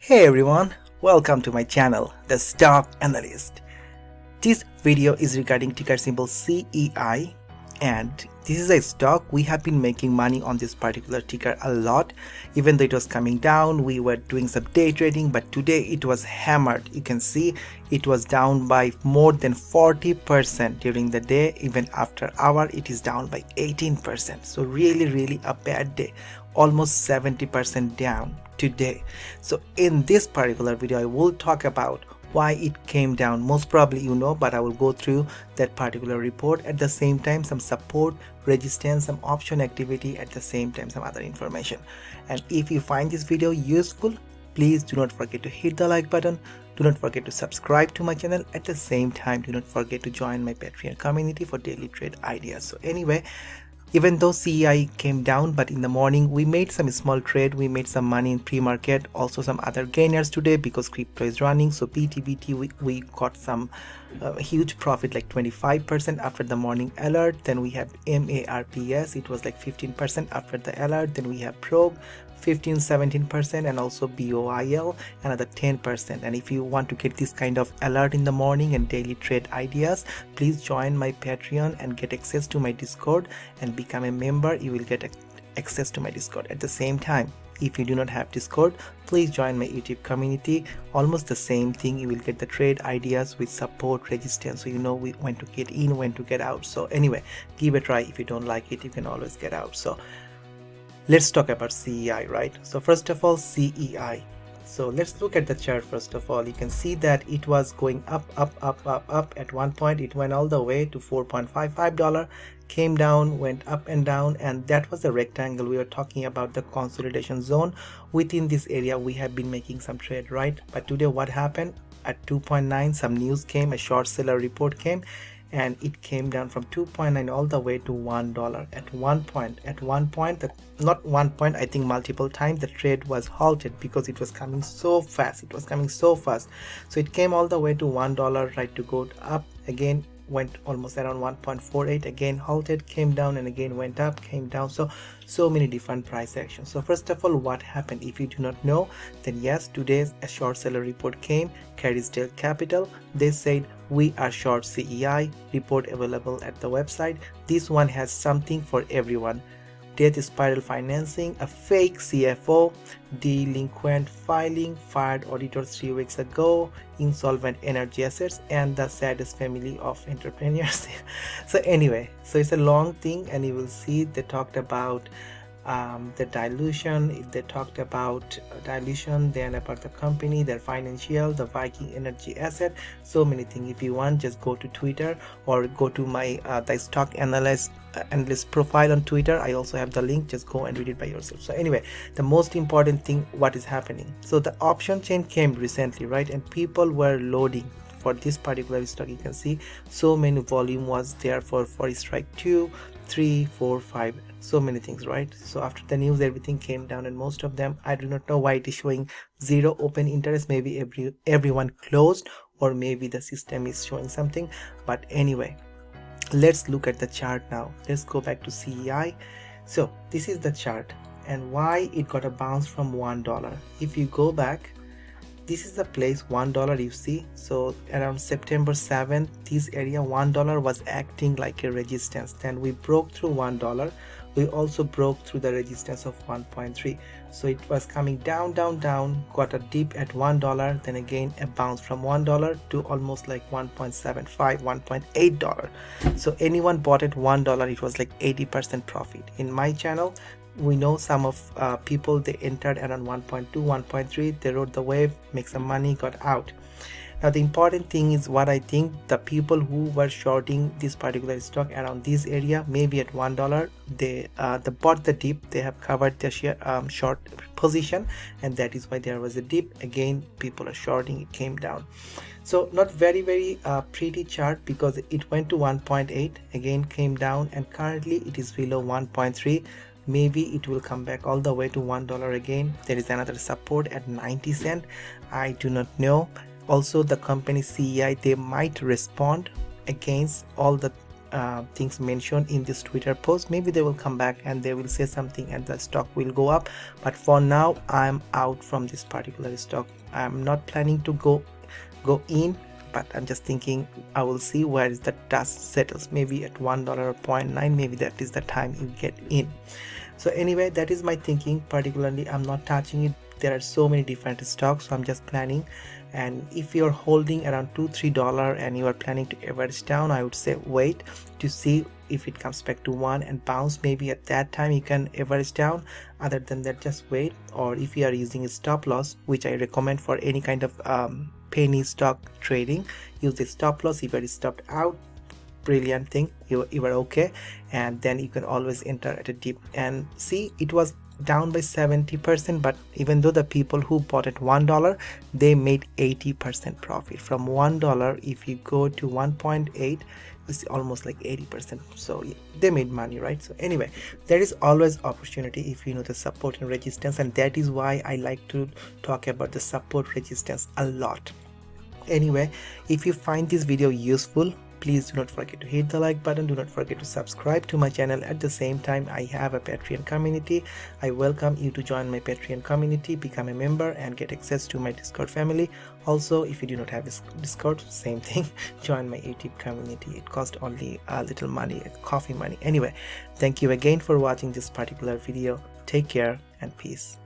Hey everyone, welcome to my channel, The Stock Analyst. This video is regarding ticker symbol CEI, and this is a stock. We have been making money on this particular ticker a lot. Even though it was coming down, we were doing some day trading, but today it was hammered. You can see it was down by more than 40% during the day. Even after hour it is down by 18%. So really a bad day, almost 70% down today. So in this particular video I will talk about why it came down. Most probably you know, but I will go through that particular report, at the same time some support, resistance, some option activity, at the same time some other information. And if you find this video useful, please do not forget to hit the like button, do not forget to subscribe to my channel, at the same time do not forget to join my Patreon community for daily trade ideas. So anyway, even though CEI came down, but in the morning we made some small trade, we made some money in pre-market, also some other gainers today because crypto is running. So BTBT we got some huge profit, like 25% after the morning alert. Then we have MARPS, it was like 15% after the alert. Then we have Probe 15-17%, and also BOIL another 10%. And if you want to get this kind of alert in the morning and daily trade ideas, please join my Patreon and get access to my Discord and become a member. You will get access to my Discord. At the same time, if you do not have Discord, please join my YouTube community. Almost the same thing, you will get the trade ideas with support, resistance, so you know when to get in, when to get out. So anyway, give it a try. If you don't like it, you can always get out. So let's talk about CEI, right? So first of all, CEI. So let's look at the chart. First of all, you can see that it was going up. At one point it went all the way to $4.55, came down, went up and down, and that was the rectangle. We were talking about the consolidation zone. Within this area we have been making some trade, right? But today what happened? At 2.9 some news came, a short seller report came, and it came down from 2.9 all the way to $1. At one point, not one point, I think multiple times, the trade was halted because it was coming so fast. So it came all the way to $1, right, to go up again, went almost around 1.48, again halted, came down, and again went up, came down. So many different price actions. So first of all, what happened? If you do not know, then yes, today's a short seller report came, Carisdale Capital. They said we are short CEI. Report available at the website. This one has something for everyone: death spiral financing, a fake CFO, delinquent filing, fired auditors 3 weeks ago, insolvent energy assets, and the saddest family of entrepreneurs. So anyway, so it's a long thing, and you will see they talked about the dilution, they talked about dilution, then about the company, their financial, the Viking energy asset, so many things. If you want, just go to Twitter or go to my the stock analyst profile on Twitter. I also have the link, just go and read it by yourself. So anyway, the most important thing, what is happening? So the option chain came recently, right, and people were loading for this particular stock. You can see so many volume was there for strike 2, 3, 4, 5, so many things, right? So after the news everything came down, and most of them, I do not know why it is showing zero open interest. Maybe everyone closed, or maybe the system is showing something. But anyway, let's look at the chart now. Let's go back to CEI. So this is the chart, and why it got a bounce from $1. If you go back, this is the place, $1, you see. So around September 7th, this area $1 was acting like a resistance. Then we broke through $1. We also broke through the resistance of 1.3. So it was coming down, got a dip at $1, then again a bounce from $1 to almost like 1.75, $1.8. So anyone bought at $1, it was like 80% profit. In my channel, we know some of people, they entered around 1.2, 1.3, they rode the wave, make some money, got out. Now the important thing is, what I think, the people who were shorting this particular stock around this area, maybe at $1, they bought the dip, they have covered their share, short position, and that is why there was a dip. Again, people are shorting, it came down. So not very pretty chart, because it went to 1.8, again came down, and currently it is below 1.3. Maybe it will come back all the way to $1 again. There is another support at 90 cents. I do not know. Also the company CEI, they might respond against all the things mentioned in this Twitter post, maybe they will come back and they will say something and the stock will go up. But for now, I'm out from this particular stock. I'm not planning to go in, but I'm just thinking I will see where is the dust settles. Maybe at $1 or 0.9, maybe that is the time you get in. So anyway, that is my thinking. Particularly, I'm not touching it. There are so many different stocks, so I'm just planning. And if you're holding around $2-3 and you are planning to average down, I would say wait to see if it comes back to 1 and bounce. Maybe at that time you can average down. Other than that, just wait. Or if you are using a stop loss, which I recommend for any kind of penny stock trading, use a stop loss. If you're stopped out, brilliant thing, you are okay, and then you can always enter at a dip. And see, it was down by 70%, but even though the people who bought at $1, they made 80% profit. From $1, if you go to 1.8, it's almost like 80%. So yeah, they made money, right? So anyway, there is always opportunity if you know the support and resistance, and that is why I like to talk about the support resistance a lot. Anyway, if you find this video useful, please do not forget to hit the like button. Do not forget to subscribe to my channel. At the same time, I have a Patreon community. I welcome you to join my Patreon community, become a member and get access to my Discord family. Also, if you do not have a Discord, same thing, join my YouTube community. It costs only a little money, coffee money. Anyway, thank you again for watching this particular video. Take care and peace.